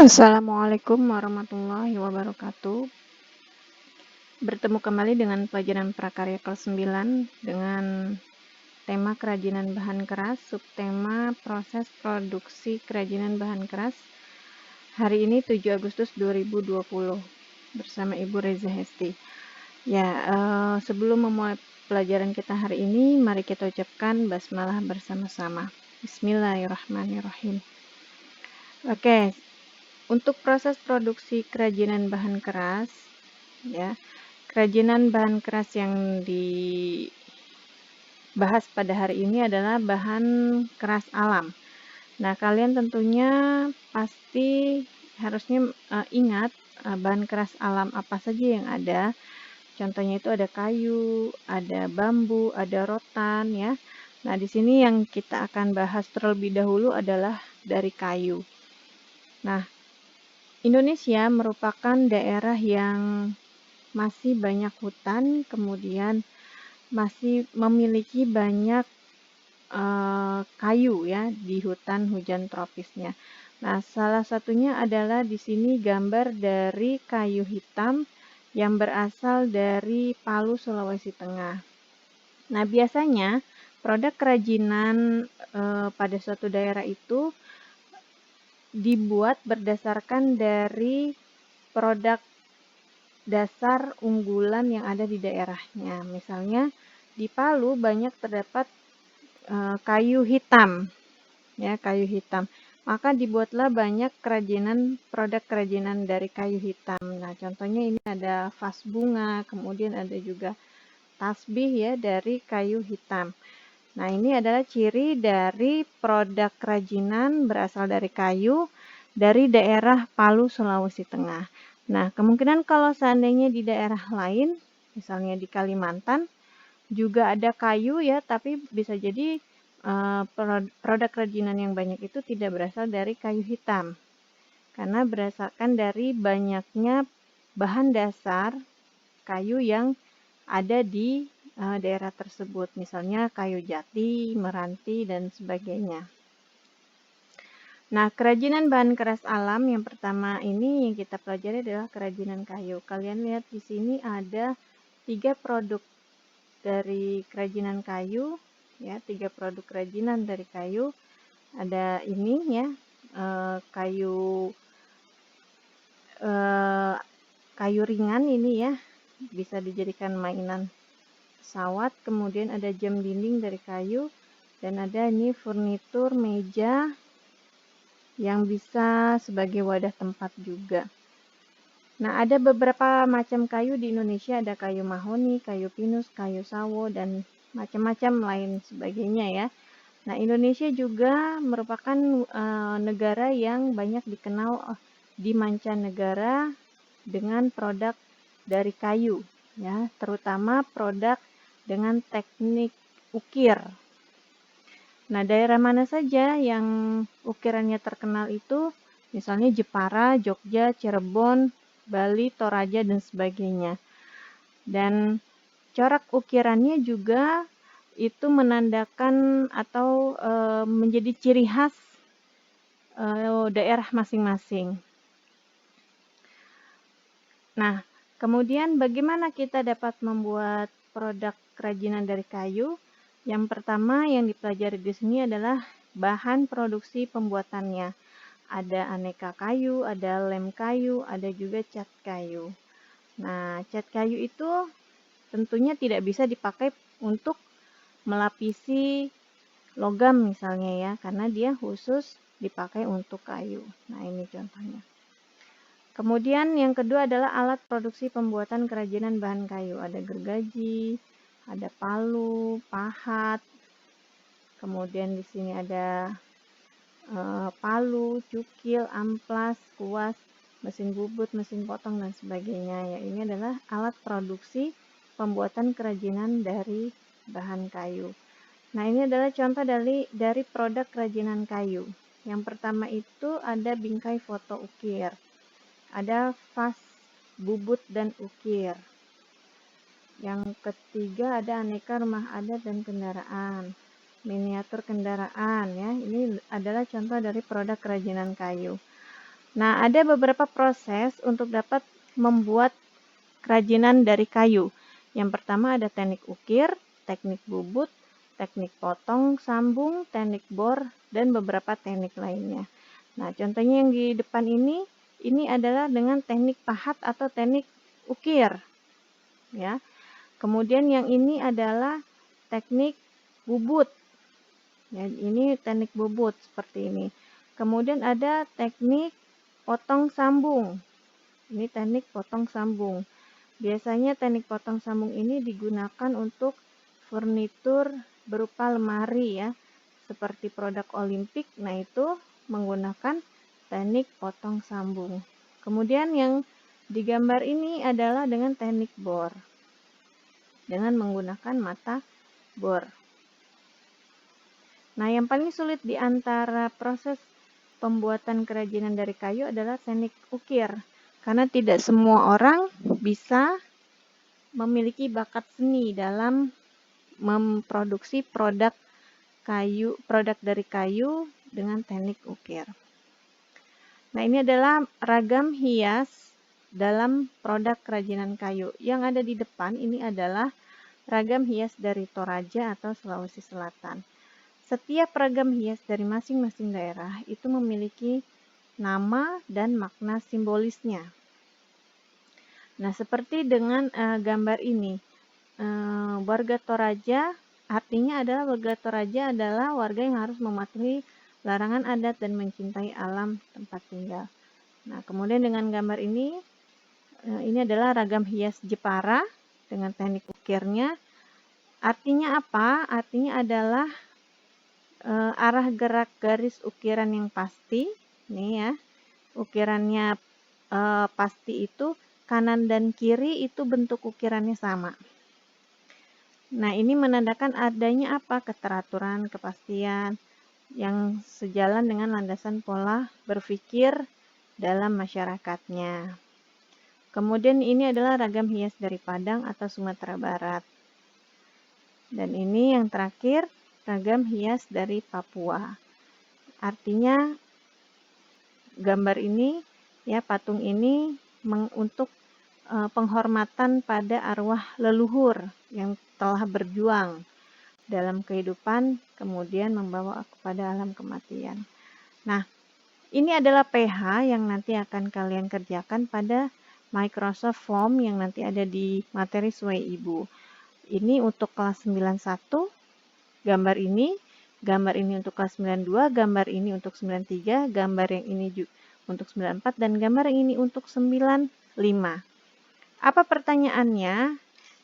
Assalamualaikum warahmatullahi wabarakatuh. Bertemu kembali dengan pelajaran prakarya kelas 9 dengan tema kerajinan bahan keras, subtema proses produksi kerajinan bahan keras. Hari ini 7 Agustus 2020 bersama Ibu Reza Hesti. Sebelum memulai pelajaran kita hari ini, mari kita ucapkan basmalah bersama-sama. Bismillahirrahmanirrahim. Oke. Untuk proses produksi kerajinan bahan keras, kerajinan bahan keras yang dibahas pada hari ini adalah bahan keras alam. Nah, kalian tentunya pasti harusnya ingat bahan keras alam apa saja yang ada. Contohnya itu ada kayu, ada bambu, ada rotan, ya. Nah, di sini yang kita akan bahas terlebih dahulu adalah dari kayu. Nah, Indonesia merupakan daerah yang masih banyak hutan, kemudian masih memiliki banyak kayu ya di hutan hujan tropisnya. Nah, salah satunya adalah di sini gambar dari kayu hitam yang berasal dari Palu, Sulawesi Tengah. Nah, biasanya produk kerajinan pada suatu daerah itu dibuat berdasarkan dari produk dasar unggulan yang ada di daerahnya. Misalnya di Palu banyak terdapat kayu hitam, ya, kayu hitam. Maka dibuatlah banyak produk kerajinan dari kayu hitam. Nah, contohnya ini ada vas bunga, kemudian ada juga tasbih ya dari kayu hitam. Nah, ini adalah ciri dari produk kerajinan berasal dari kayu dari daerah Palu, Sulawesi Tengah. Nah, kemungkinan kalau seandainya di daerah lain, misalnya di Kalimantan, juga ada kayu ya, tapi bisa jadi produk kerajinan yang banyak itu tidak berasal dari kayu hitam. Karena berdasarkan dari banyaknya bahan dasar kayu yang ada di daerah tersebut, misalnya kayu jati, meranti, dan sebagainya. Nah, kerajinan bahan keras alam yang pertama ini yang kita pelajari adalah kerajinan kayu. Kalian lihat di sini ada 3 produk dari kerajinan kayu, ya, 3 produk kerajinan dari kayu. Ada ini ya, kayu ringan ini ya, bisa dijadikan mainan pesawat. Kemudian ada jam dinding dari kayu, dan ada ini furnitur meja yang bisa sebagai wadah tempat juga. Nah, ada beberapa macam kayu di Indonesia, ada kayu mahoni, kayu pinus, kayu sawo, dan macam-macam lain sebagainya ya. Nah, Indonesia juga merupakan negara yang banyak dikenal di mancanegara dengan produk dari kayu, ya, terutama produk dengan teknik ukir. Nah, daerah mana saja yang ukirannya terkenal itu? Misalnya Jepara, Jogja, Cirebon, Bali, Toraja, dan sebagainya. Dan corak ukirannya juga itu menandakan atau menjadi ciri khas daerah masing-masing. Nah, kemudian bagaimana kita dapat membuat produk kerajinan dari kayu? Yang pertama yang dipelajari di sini adalah bahan produksi pembuatannya. Ada aneka kayu, ada lem kayu, ada juga cat kayu. Nah, cat kayu itu tentunya tidak bisa dipakai untuk melapisi logam misalnya ya, karena dia khusus dipakai untuk kayu. Nah, ini contohnya. Kemudian yang kedua adalah alat produksi pembuatan kerajinan bahan kayu. Ada gergaji, ada palu, pahat. Kemudian di sini ada palu, cukil, amplas, kuas, mesin bubut, mesin potong, dan sebagainya. Ya, ini adalah alat produksi pembuatan kerajinan dari bahan kayu. Nah, ini adalah contoh dari produk kerajinan kayu. Yang pertama itu ada bingkai foto ukir. Ada vas bubut dan ukir. Yang ketiga ada aneka rumah adat dan kendaraan. Miniatur kendaraan ya. Ini adalah contoh dari produk kerajinan kayu. Nah, ada beberapa proses untuk dapat membuat kerajinan dari kayu. Yang pertama ada teknik ukir, teknik bubut, teknik potong sambung, teknik bor, dan beberapa teknik lainnya. Nah, contohnya yang di depan ini adalah dengan teknik pahat atau teknik ukir. Ya. Kemudian yang ini adalah teknik bubut. Ya, ini teknik bubut seperti ini. Kemudian ada teknik potong sambung. Ini teknik potong sambung. Biasanya teknik potong sambung ini digunakan untuk furnitur berupa lemari ya, seperti produk Olimpik. Nah, itu menggunakan teknik potong sambung. Kemudian yang digambar ini adalah dengan teknik bor, dengan menggunakan mata bor. Nah, yang paling sulit di antara proses pembuatan kerajinan dari kayu adalah teknik ukir, karena tidak semua orang bisa memiliki bakat seni dalam memproduksi produk dari kayu dengan teknik ukir. Nah, ini adalah ragam hias dalam produk kerajinan kayu. Yang ada di depan ini adalah ragam hias dari Toraja atau Sulawesi Selatan. Setiap ragam hias dari masing-masing daerah itu memiliki nama dan makna simbolisnya. Nah, seperti dengan gambar ini, warga Toraja artinya adalah warga Toraja adalah warga yang harus mematuhi larangan adat dan mencintai alam tempat tinggal. Nah, kemudian dengan gambar ini adalah ragam hias Jepara dengan teknik ukirnya. Artinya apa? Artinya adalah arah gerak garis ukiran yang pasti. Nih ya, ukirannya pasti itu kanan dan kiri itu bentuk ukirannya sama. Nah, ini menandakan adanya apa? Keteraturan, kepastian yang sejalan dengan landasan pola berpikir dalam masyarakatnya. Kemudian ini adalah ragam hias dari Padang atau Sumatera Barat. Dan ini yang terakhir, ragam hias dari Papua. Artinya gambar ini ya, patung ini untuk penghormatan pada arwah leluhur yang telah berjuang dalam kehidupan, kemudian membawa kepada alam kematian. Nah, ini adalah PH yang nanti akan kalian kerjakan pada Microsoft Form yang nanti ada di materi sesuai Ibu. Ini untuk kelas 91, gambar ini untuk kelas 92, gambar ini untuk 93, gambar yang ini untuk 94, dan gambar yang ini untuk 95. Apa pertanyaannya?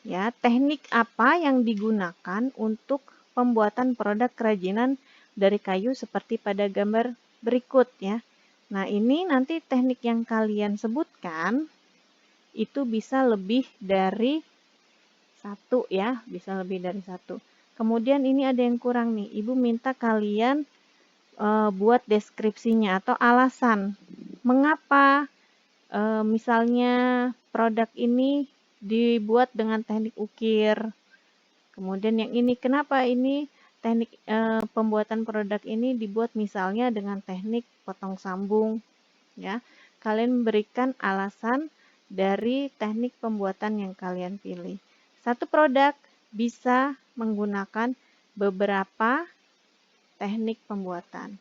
Ya, teknik apa yang digunakan untuk pembuatan produk kerajinan dari kayu seperti pada gambar berikut ya. Nah, ini nanti teknik yang kalian sebutkan itu bisa lebih dari satu ya, bisa lebih dari satu. Kemudian ini ada yang kurang nih, Ibu minta kalian buat deskripsinya atau alasan mengapa misalnya produk ini dibuat dengan teknik ukir. Kemudian yang ini, kenapa ini teknik pembuatan produk ini dibuat misalnya dengan teknik potong sambung. Ya, kalian memberikan alasan dari teknik pembuatan yang kalian pilih. Satu produk bisa menggunakan beberapa teknik pembuatan.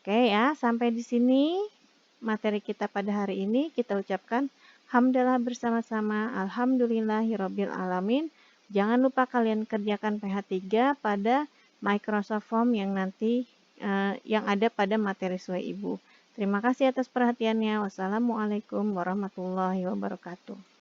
Oke ya, sampai di sini materi kita pada hari ini. Kita ucapkan hamdalah bersama-sama. Alhamdulillahirabbil alamin. Jangan lupa kalian kerjakan PH3 pada Microsoft Form yang nanti yang ada pada materi sesuai Ibu. Terima kasih atas perhatiannya. Wassalamualaikum warahmatullahi wabarakatuh.